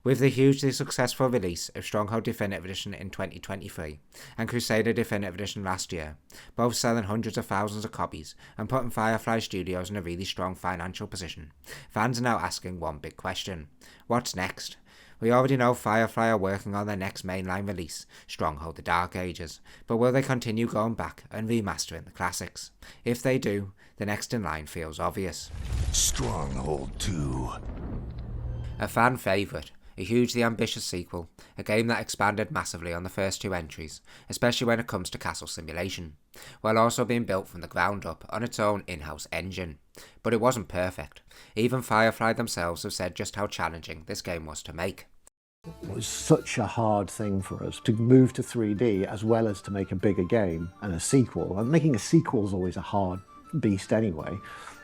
With the hugely successful release of Stronghold Definitive Edition in 2023 and Crusader Definitive Edition last year, both selling hundreds of thousands of copies and putting Firefly Studios in a really strong financial position, fans are now asking one big question: what's next? We already know Firefly are working on their next mainline release, Stronghold: The Dark Ages, but will they continue going back and remastering the classics? If they do, the next in line feels obvious. Stronghold 2. A fan favourite, a hugely ambitious sequel, a game that expanded massively on the first two entries, especially when it comes to castle simulation, while also being built from the ground up on its own in-house engine. But it wasn't perfect. Even Firefly themselves have said just how challenging this game was to make. It was such a hard thing for us to move to 3D as well as to make a bigger game and a sequel. And making a sequel is always a hard beast anyway.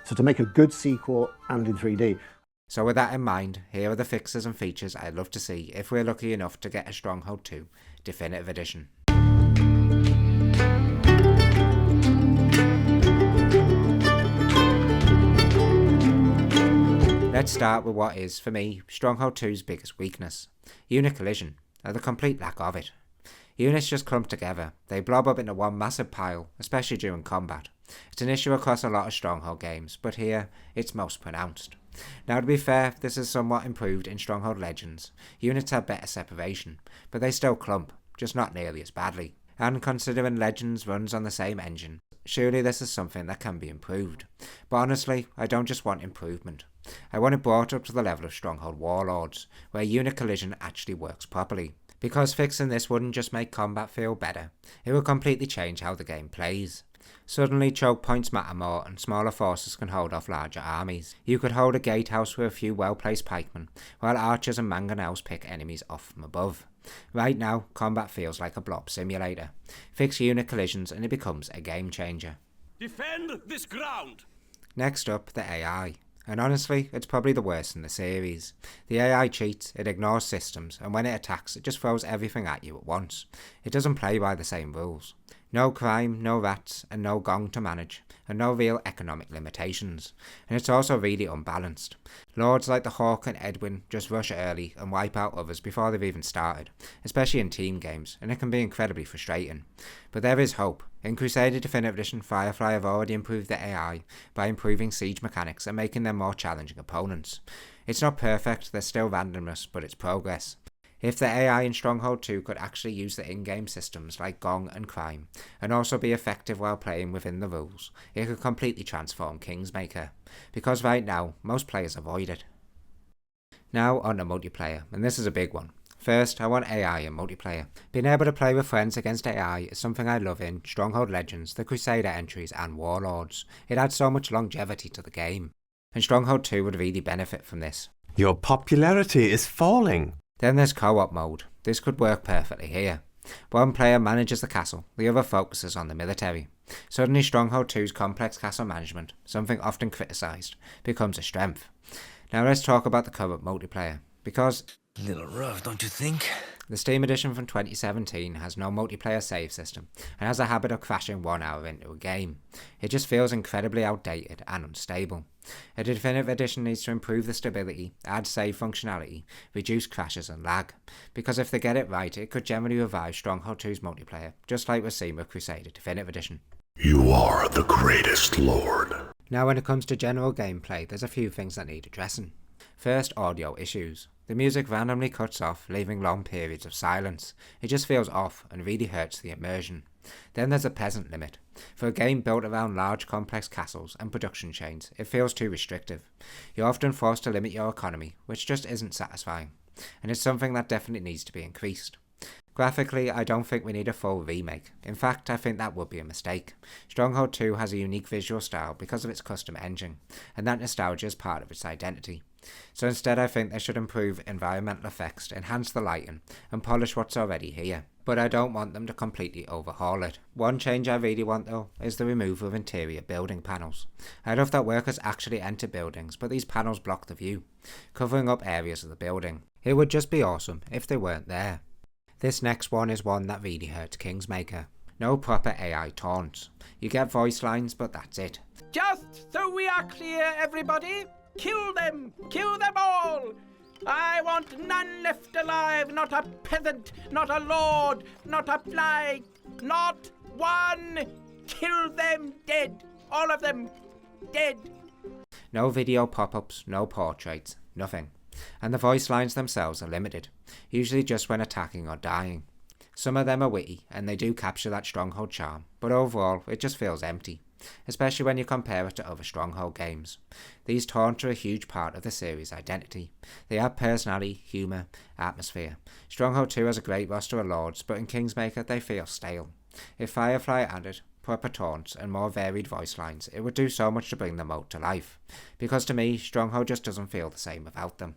So to make a good sequel and in 3D. So with that in mind, here are the fixes and features I'd love to see if we're lucky enough to get a Stronghold 2 Definitive Edition. Let's start with what is, for me, Stronghold 2's biggest weakness: unit collision, or the complete lack of it. Units just clump together, they blob up into one massive pile, especially during combat. It's an issue across a lot of Stronghold games, but here, it's most pronounced. Now to be fair, this is somewhat improved in Stronghold Legends. Units have better separation, but they still clump, just not nearly as badly. And considering Legends runs on the same engine, surely this is something that can be improved. But honestly, I don't just want improvement. I want it brought up to the level of Stronghold Warlords, where unit collision actually works properly. Because fixing this wouldn't just make combat feel better, it would completely change how the game plays. Suddenly choke points matter more and smaller forces can hold off larger armies. You could hold a gatehouse with a few well-placed pikemen, while archers and mangonels pick enemies off from above. Right now, combat feels like a blob simulator. Fix unit collisions and it becomes a game changer. Defend this ground! Next up, the AI. And honestly, it's probably the worst in the series. The AI cheats, it ignores systems, and when it attacks, it just throws everything at you at once. It doesn't play by the same rules. No crime, no rats, and no gong to manage, and no real economic limitations. And it's also really unbalanced. Lords like the Hawk and Edwin just rush early and wipe out others before they've even started, especially in team games, and it can be incredibly frustrating. But there is hope. In Crusader Definitive Edition, Firefly have already improved the AI by improving siege mechanics and making them more challenging opponents. It's not perfect, there's still randomness, but it's progress. If the AI in Stronghold 2 could actually use the in-game systems like Gong and Crime, and also be effective while playing within the rules, it could completely transform Kingsmaker, because right now, most players avoid it. Now on to multiplayer, and this is a big one. First, I want AI in multiplayer. Being able to play with friends against AI is something I love in Stronghold Legends, the Crusader entries and Warlords. It adds so much longevity to the game, and Stronghold 2 would really benefit from this. Your popularity is falling. Then there's co-op mode. This could work perfectly here. One player manages the castle, the other focuses on the military. Suddenly Stronghold 2's complex castle management, something often criticised, becomes a strength. Now let's talk about the co-op multiplayer, because A little rough, don't you think? the Steam edition from 2017 has no multiplayer save system and has a habit of crashing 1 hour into a game. It just feels incredibly outdated and unstable. A Definitive Edition needs to improve the stability, add save functionality, reduce crashes and lag, because if they get it right it could generally revive Stronghold 2's multiplayer, just like we're seeing with Crusader Definitive Edition. You are the greatest lord. Now when it comes to general gameplay, there's a few things that need addressing. First, audio issues. The music randomly cuts off, leaving long periods of silence. It just feels off and really hurts the immersion. Then there's a peasant limit. For a game built around large complex castles and production chains, it feels too restrictive. You're often forced to limit your economy, which just isn't satisfying. And it's something that definitely needs to be increased. Graphically, I don't think we need a full remake. In fact, I think that would be a mistake. Stronghold 2 has a unique visual style because of its custom engine, and that nostalgia is part of its identity. So instead I think they should improve environmental effects, enhance the lighting, and polish what's already here. But I don't want them to completely overhaul it. One change I really want though is the removal of interior building panels. I love that workers actually enter buildings, but these panels block the view, covering up areas of the building. It would just be awesome if they weren't there. This next one is one that really hurts Kingsmaker. No proper AI taunts. You get voice lines, but that's it. Just so we are clear, everybody, kill them all! I want none left alive, not a peasant, not a lord, not a fly, not one. Kill them dead, all of them dead. No video pop-ups, no portraits, nothing. And the voice lines themselves are limited, usually just when attacking or dying. Some of them are witty, and they do capture that Stronghold charm, but overall it just feels empty, especially when you compare it to other Stronghold games. These Taunts are a huge part of the series' identity. They have personality, humour, atmosphere. Stronghold 2 has a great roster of lords, but in Kingsmaker they feel stale. If Firefly added proper taunts and more varied voice lines, it would do so much to bring the mode to life, because to me, Stronghold just doesn't feel the same without them.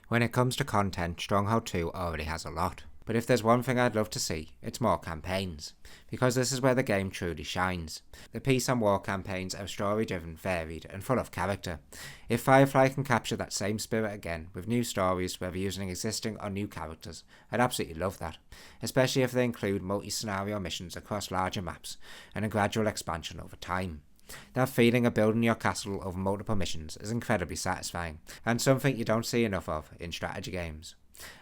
When it comes to content, Stronghold 2 already has a lot, but if there's one thing I'd love to see, it's more campaigns, because this is where the game truly shines. The peace and war campaigns are story-driven, varied, and full of character. If Firefly can capture that same spirit again, with new stories, whether using existing or new characters, I'd absolutely love that, especially if they include multi-scenario missions across larger maps, and a gradual expansion over time. That feeling of building your castle over multiple missions is incredibly satisfying, and something you don't see enough of in strategy games.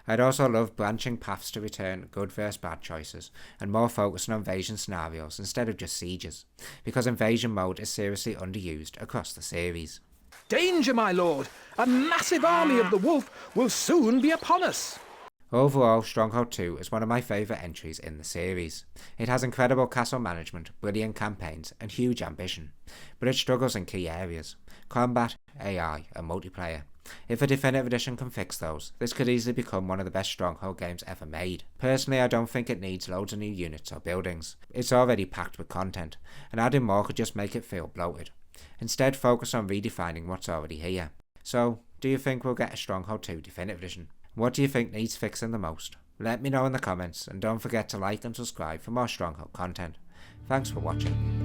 I'd also love branching paths to return good versus bad choices, and more focus on invasion scenarios instead of just sieges, because invasion mode is seriously underused across the series. Danger, my lord! A massive army of the wolf will soon be upon us! Overall, Stronghold 2 is one of my favourite entries in the series. It has incredible castle management, brilliant campaigns, and huge ambition, but it struggles in key areas: combat, AI, and multiplayer. If a definitive edition can fix those, this could easily become one of the best Stronghold games ever made. Personally, I don't think it needs loads of new units or buildings. It's already packed with content, and adding more could just make it feel bloated. Instead, focus on redefining what's already here. So, do you think we'll get a Stronghold 2 definitive edition? What do you think needs fixing the most? Let me know in the comments, and don't forget to like and subscribe for more Stronghold content. Thanks for watching.